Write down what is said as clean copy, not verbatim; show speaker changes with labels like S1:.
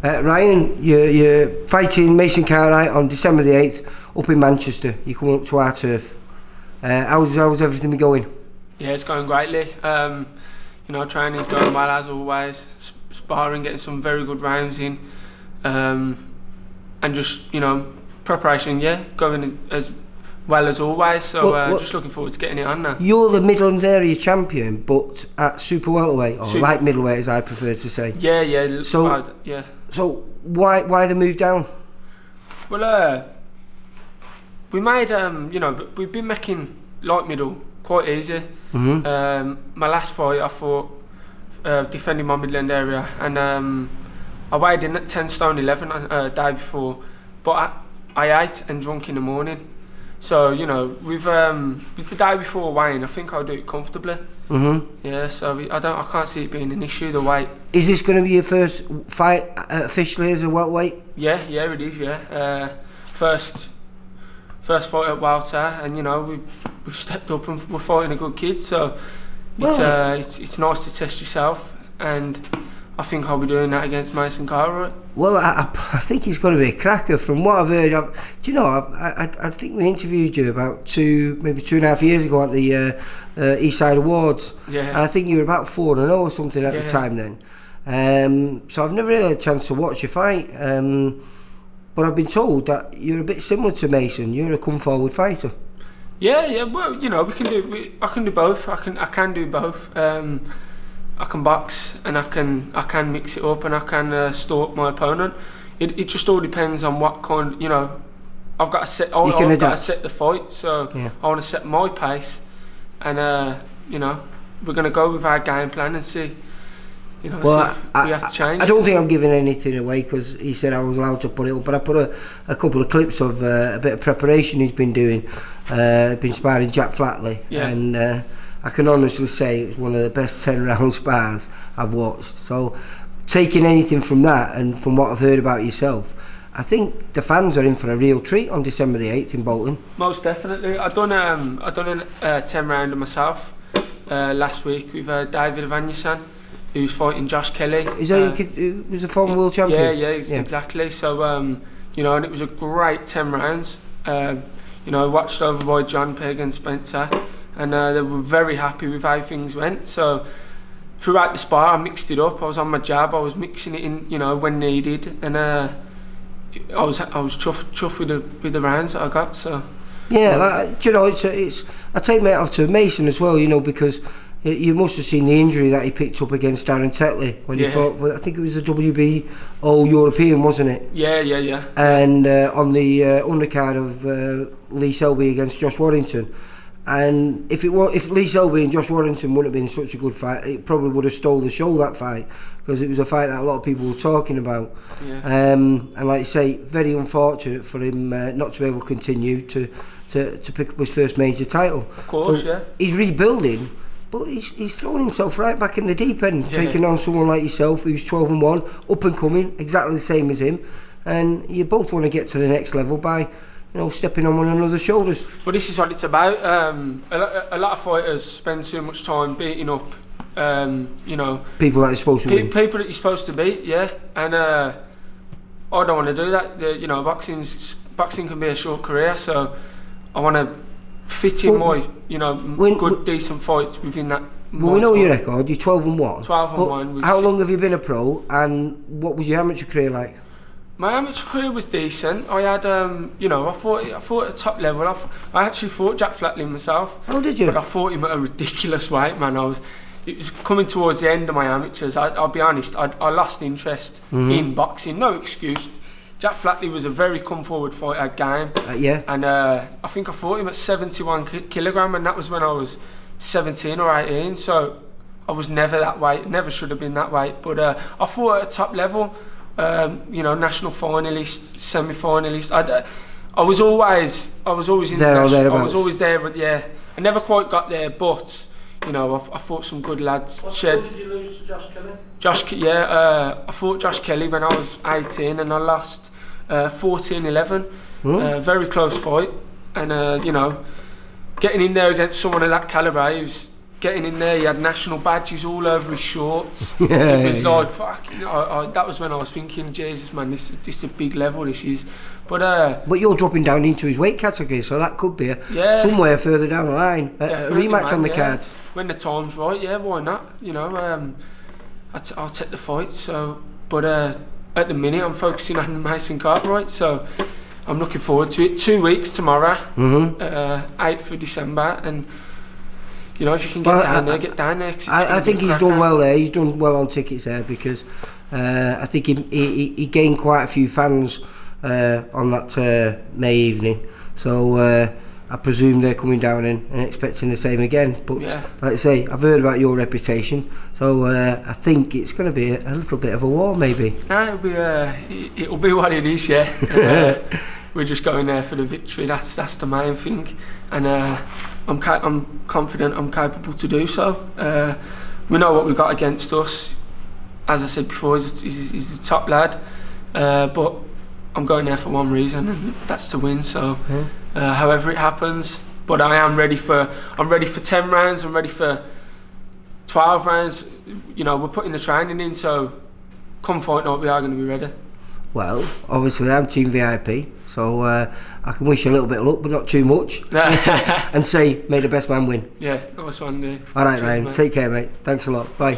S1: Ryan, you're fighting Mason Cartwright on December the 8th up in Manchester. You're coming up to our turf. How's everything been going?
S2: Yeah, it's going greatly. You know, training's going well as always. Sparring, getting some very good rounds in, and just, you know, preparation, yeah, going as well as always. So just looking forward to getting it on now. You're
S1: the Midlands area champion, but at super welterweight, or light middleweight as I prefer to say.
S2: Yeah, yeah.
S1: So
S2: yeah.
S1: So why the move down?
S2: Well, we made you know, we've been making light middle quite easy. My last fight, I fought defending my Midland area, and I weighed in at 10 stone 11 day before, but I ate and drunk in the morning. So, you know, with the day before weighing, I think I'll do it comfortably. Yeah, so I can't see it being an issue, the weight.
S1: Is this going to be your first fight officially as a welterweight?
S2: Yeah, it is. Yeah, first fight at welter, and you know we've stepped up and we're fighting a good kid. So it's nice to test yourself, and I think I'll be doing that against Mason Cartwright. Well,
S1: I think he's going to be a cracker. From what I've heard, do you know? I think we interviewed you about maybe 2.5 years ago at the Eastside Awards.
S2: Yeah.
S1: And I think you were about 4-0 or something at the time then. So I've never really had a chance to watch you fight. But I've been told that you're a bit similar to Mason. You're a come forward fighter.
S2: Yeah. Well, you know, I can do both. I can do both. I can box, and I can mix it up, and I can stalk my opponent. It just all depends on what kind. You know, I've got to set. I've got to set the fight. So I want to set my pace, and you know, we're gonna go with our game plan and see. You know,
S1: well,
S2: we have to change.
S1: I don't think I'm giving anything away because he said I was allowed to put it up, but I put a couple of clips of a bit of preparation he's been doing. Been sparring Jack Flatley, and I can honestly say it was one of the best 10-round spars I've watched. So, taking anything from that and from what I've heard about yourself, I think the fans are in for a real treat on December the 8th in Bolton.
S2: Most definitely. I done a 10-rounder myself last week with David Vanyasan, who's fighting Josh Kelly.
S1: Is that who was a former world champion?
S2: Yeah, exactly. So you know, and it was a great 10 rounds. You know, watched over by John Pegg and Spencer, and they were very happy with how things went. So throughout the spar, I mixed it up. I was on my jab. I was mixing it in, you know, when needed, and I was chuffed with the rounds that I got. So
S1: yeah, you know, it's I take my hat off to Mason as well. You know, because you must have seen the injury that he picked up against Darren Tetley when he fought. I think it was a WBO European, wasn't it?
S2: Yeah.
S1: And on the undercard of Lee Selby against Josh Warrington. And if Lee Selby and Josh Warrington wouldn't have been such a good fight, it probably would have stole the show, that fight, because it was a fight that a lot of people were talking about.
S2: Yeah.
S1: And like you say, very unfortunate for him not to be able to continue to pick up his first major title.
S2: Of course,
S1: so he's rebuilding. But he's thrown himself right back in the deep end, taking on someone like yourself who's 12-1, up and coming, exactly the same as him, and you both want to get to the next level by, you know, stepping on one another's shoulders.
S2: Well, this is what it's about. A lot of fighters spend too much time beating up, you know,
S1: people that you're supposed to win.
S2: People that you're supposed to beat, yeah. And I don't want to do that. You know, boxing can be a short career, so I want to fit in my, you know, good, decent fights within that.
S1: Well, we know your record. You're 12-1.
S2: 12-1.
S1: How long have you been a pro, and what was your amateur career like?
S2: My amateur career was decent. I had, you know, I fought at top level. I actually fought Jack Flatley myself.
S1: Oh, did you?
S2: But I fought him at a ridiculous weight, man. It was coming towards the end of my amateurs. I'll be honest. I lost interest in boxing. No excuse. Jack Flatley was a very come-forward fighter game. And I think I fought him at 71 kilogram, and that was when I was 17 or 18. So I was never that weight. Never should have been that weight. But I fought at a top level. You know, national finalist, semi-finalist. I was always in
S1: there. I
S2: was always there, but yeah, I never quite got there. But you know, I fought some good lads.
S3: What score did you lose to Josh Kelly?
S2: I fought Josh Kelly when I was 18, and I lost 14-11. Very close fight, and you know, getting in there against someone of that calibre, getting in there, he had national badges all over his shorts. It was like, fucking, that was when I was thinking, Jesus man, this is a big level, this is. But you're dropping down into his weight category, so that could be somewhere further down the line, a rematch man, on the cards. When the time's right, yeah, why not? You know, I'll take the fight. So, but at the minute, I'm focusing on Mason Cartwright, so I'm looking forward to it. 2 weeks tomorrow, 8th of December, and you know, if you can get down there, get down there.
S1: I think he's done well there. He's done well on tickets there, because I think he gained quite a few fans on that May evening. So I presume they're coming down and expecting the same again. But like I say, I've heard about your reputation, so I think it's going to be a little bit of a war, maybe.
S2: No, it'll be what it is, yeah. We're just going there for the victory. That's the main thing, and I'm confident I'm capable to do so. We know what we've got against us. As I said before, he's a top lad, but I'm going there for one reason, and that's to win. So however it happens, but I'm ready for 10 rounds. I'm ready for 12 rounds. You know, we're putting the training in, so come fight night, we are going to be ready. Well,
S1: obviously I'm Team VIP, so I can wish you a little bit of luck, but not too much. And say, may the best man win.
S2: Yeah, nice one.
S1: All right, Ryan. Take care, mate. Thanks a lot. Bye.